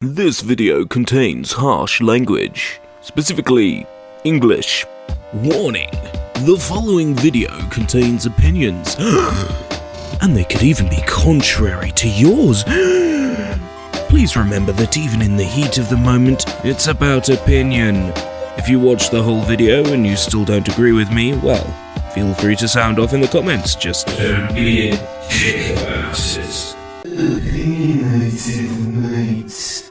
This video contains harsh language, specifically English. Warning: the following video contains opinions, and they could even be contrary to yours. Please remember that even in the heat of the moment, it's about opinion. If you watch the whole video and you still don't agree with me, well, feel free to sound off in the comments, just don't be a jitterhouses. OpinionatedM8.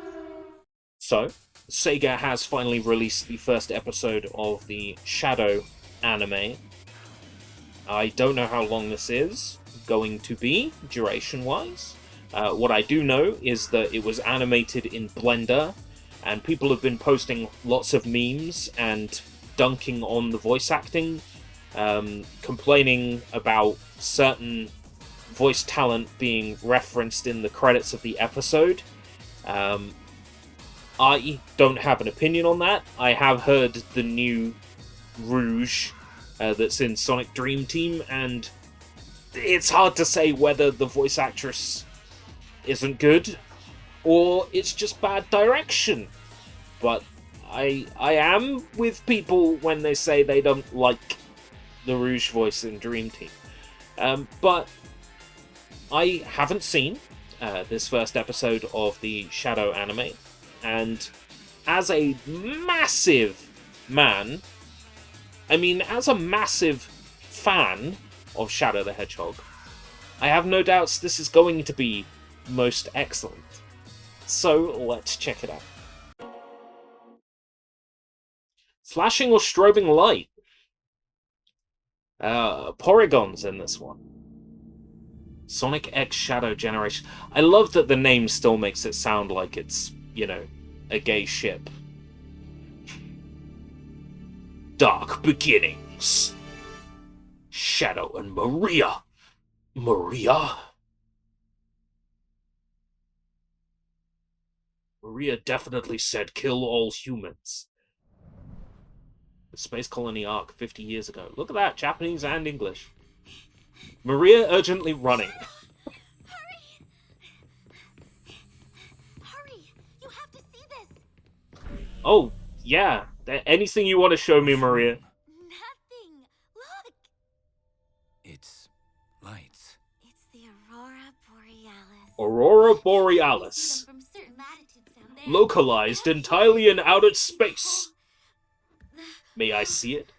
So, Sega has finally released the first episode of the Shadow anime. I don't know how long this is going to be, duration-wise. What I do know is that it was animated in Blender, and people have been posting lots of memes and dunking on the voice acting, complaining about certain voice talent being referenced in the credits of the episode. I don't have an opinion on that. I have heard the new Rouge that's in Sonic Dream Team, and it's hard to say whether the voice actress isn't good or it's just bad direction. But I am with people when they say they don't like the Rouge voice in Dream Team. But I haven't seen this first episode of the Shadow anime. And as a massive man, as a massive fan of Shadow the Hedgehog, I have no doubts this is going to be most excellent. So let's check it out. Flashing or strobing light? Porygon's in this one. Sonic X Shadow Generation. I love that the name still makes it sound like it's, a gay ship. Dark Beginnings. Shadow and Maria. Maria definitely said kill all humans. The Space Colony Arc 50 years ago. Look at that, Japanese and English. Maria urgently running. Oh, yeah. Anything you want to show me, Maria? Nothing. Look. It's lights. It's the Aurora Borealis. Aurora Borealis. From certain latitudes down there. Localized entirely in outer space. May I see it?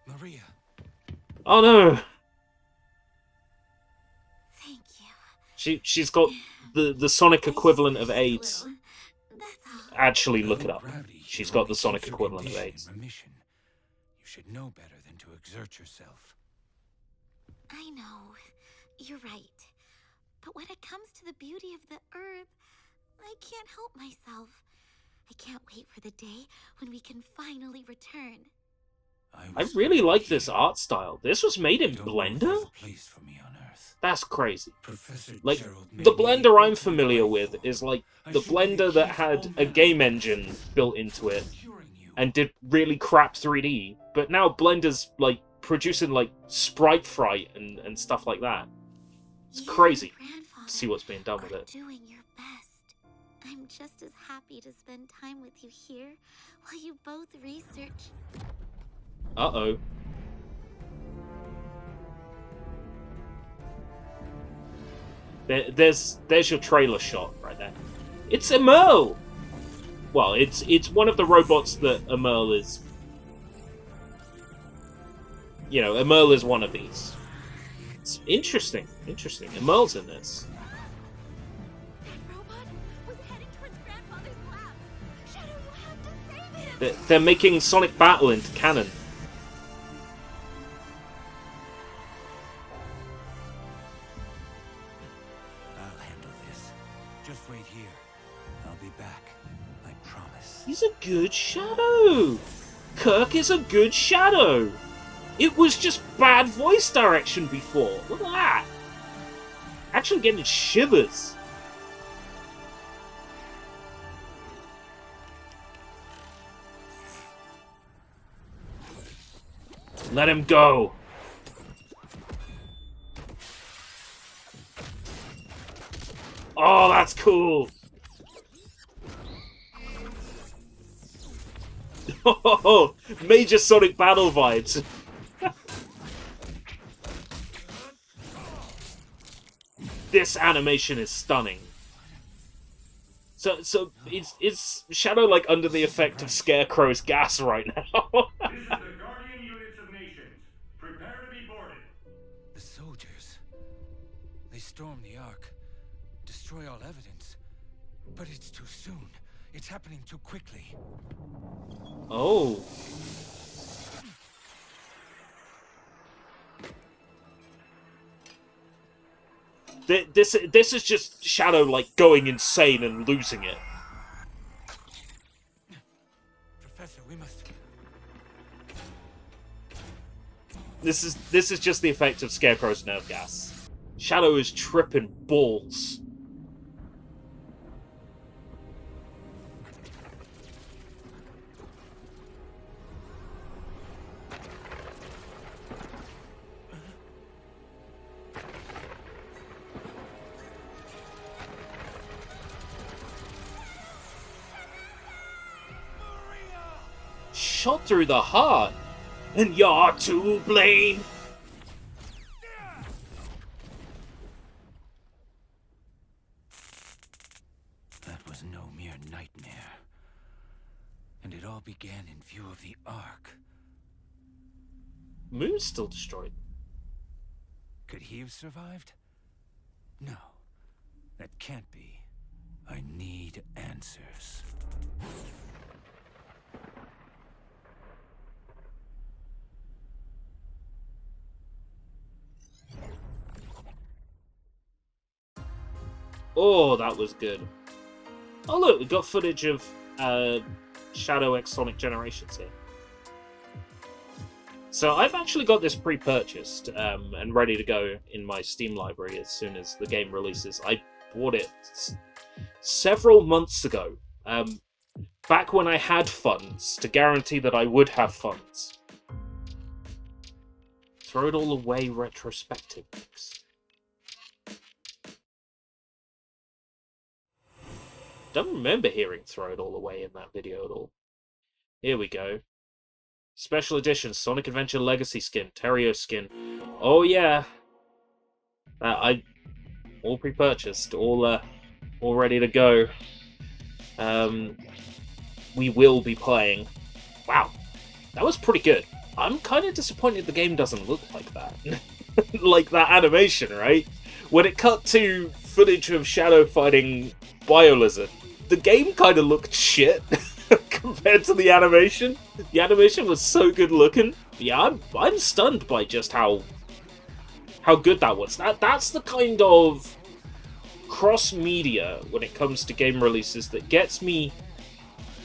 Maria. Oh no. Thank you. She's got the Sonic equivalent of AIDS. Actually, look it up. She's got the Sonic equivalent of AIDS. Remission. You should know better than to exert yourself. I know. You're right. But when it comes to the beauty of the earth, I can't help myself. I can't wait for the day when we can finally return. I really like this art style. This was made in Blender? That's crazy. Like, the Blender I'm familiar with is like the Blender that had a game engine built into it and did really crap 3D, but now Blender's like producing like sprite fright and stuff like that. It's crazy to see what's being done with it. Doing your best. I'm just as happy to spend time with you here while you both research. Uh-oh. There's your trailer shot right there. It's Emerl! Well, it's one of the robots that Emerl is... Emerl is one of these. It's interesting. Emerl's in this. They're making Sonic Battle into canon. I'll handle this. Just wait here. I'll be back. I promise. He's a good Shadow! Kirk is a good Shadow! It was just bad voice direction before. Look at that! Actually getting shivers. Let him go! Oh, that's cool! Oh, major Sonic battle vibes. This animation is stunning. So is Shadow like under the effect of Scarecrow's gas right now? This is the Guardian Units of Nations. Prepare to be boarded. The soldiers. They storm the Ark, destroy all evidence. But it's too soon. It's happening too quickly. Oh. This is just Shadow like going insane and losing it. Professor, we must... This is just the effect of Scarecrow's nerve gas. Shadow is tripping balls. Shot through the heart, and you're to blame. That was no mere nightmare. And it all began in view of the Ark. Moon's still destroyed. Could he have survived? No. That can't be. I need answers. Oh, that was good. Oh look, we got footage of Shadow X Sonic Generations here. So I've actually got this pre-purchased and ready to go in my Steam library as soon as the game releases. I bought it several months ago, back when I had funds to guarantee that I would have funds. Throw it all away retrospective. Don't remember hearing Throw It All Away in that video at all. Here we go. Special edition Sonic Adventure Legacy skin, Terrio skin. Oh yeah. I all pre-purchased, all ready to go. We will be playing. Wow, that was pretty good. I'm kind of disappointed the game doesn't look like that. Like that animation, right? When it cut to footage of Shadow fighting Biolizard, the game kind of looked shit compared to the animation. The animation was so good looking. Yeah, I'm stunned by just how good that was. That's the kind of cross-media when it comes to game releases that gets me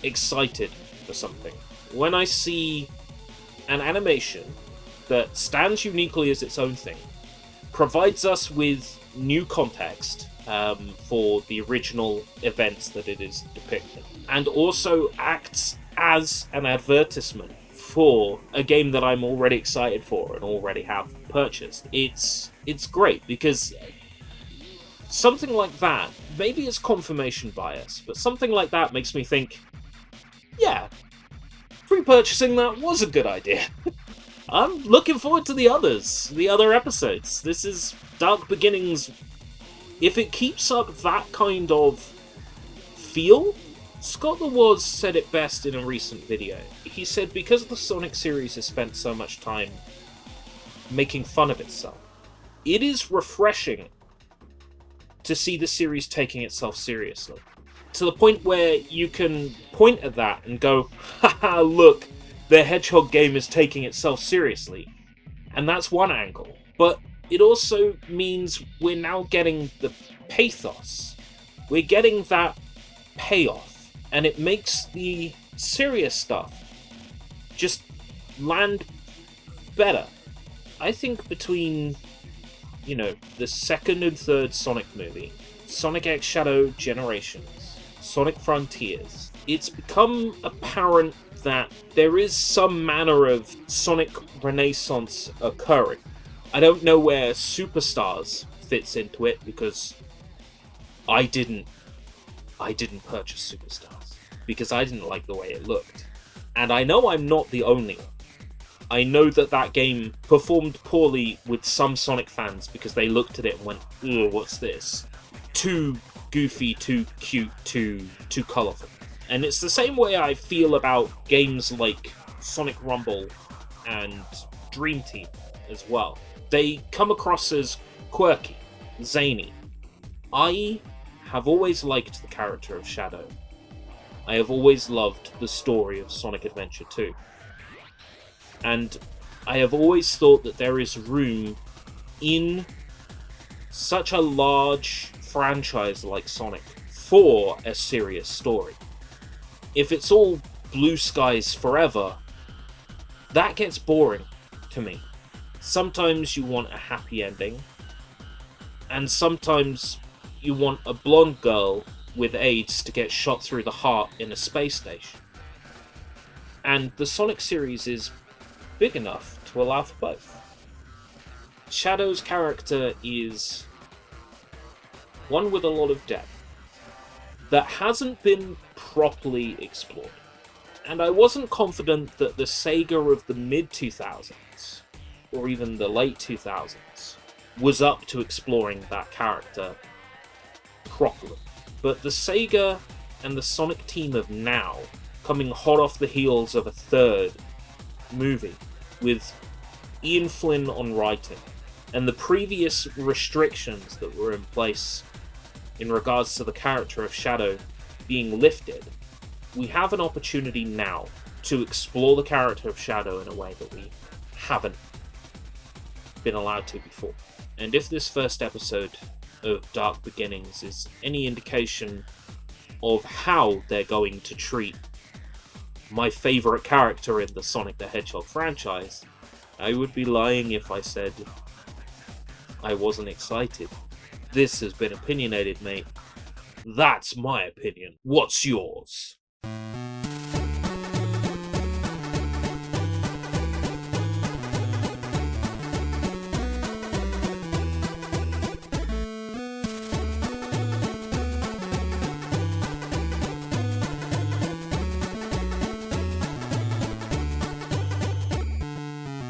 excited for something. When I see an animation that stands uniquely as its own thing, provides us with new context for the original events that it is depicting, and also acts as an advertisement for a game that I'm already excited for and already have purchased. It's great, because something like that, maybe it's confirmation bias, but something like that makes me think, yeah, pre-purchasing that was a good idea. I'm looking forward to the other episodes. This is Dark Beginnings. If it keeps up that kind of feel, Scott the Woz said it best in a recent video. He said because the Sonic series has spent so much time making fun of itself, it is refreshing to see the series taking itself seriously. To the point where you can point at that and go, haha, look, the Hedgehog game is taking itself seriously. And that's one angle. But it also means we're now getting the pathos. We're getting that payoff. And it makes the serious stuff just land better. I think between, the second and third Sonic movie, Sonic X Shadow Generations, Sonic Frontiers, it's become apparent that there is some manner of Sonic renaissance occurring. I don't know where Superstars fits into it, because I didn't purchase Superstars because I didn't like the way it looked. And I know I'm not the only one. I know that that game performed poorly with some Sonic fans because they looked at it and went, ugh, what's this? Too goofy, too cute, too colourful. And it's the same way I feel about games like Sonic Rumble and Dream Team as well. They come across as quirky, zany. I have always liked the character of Shadow. I have always loved the story of Sonic Adventure 2. And I have always thought that there is room in such a large franchise like Sonic for a serious story. If it's all blue skies forever, that gets boring to me. Sometimes you want a happy ending, and sometimes you want a blonde girl with AIDS to get shot through the heart in a space station. And the Sonic series is big enough to allow for both. Shadow's character is one with a lot of depth that hasn't been properly explored. And I wasn't confident that the Sega of the mid-2000s, or even the late 2000s, was up to exploring that character properly. But the Sega and the Sonic team of now, coming hot off the heels of a third movie, with Ian Flynn on writing, and the previous restrictions that were in place in regards to the character of Shadow being lifted, we have an opportunity now to explore the character of Shadow in a way that we haven't been allowed to before. And if this first episode of Dark Beginnings is any indication of how they're going to treat my favourite character in the Sonic the Hedgehog franchise, I would be lying if I said I wasn't excited. This has been Opinionated, mate. That's my opinion. What's yours?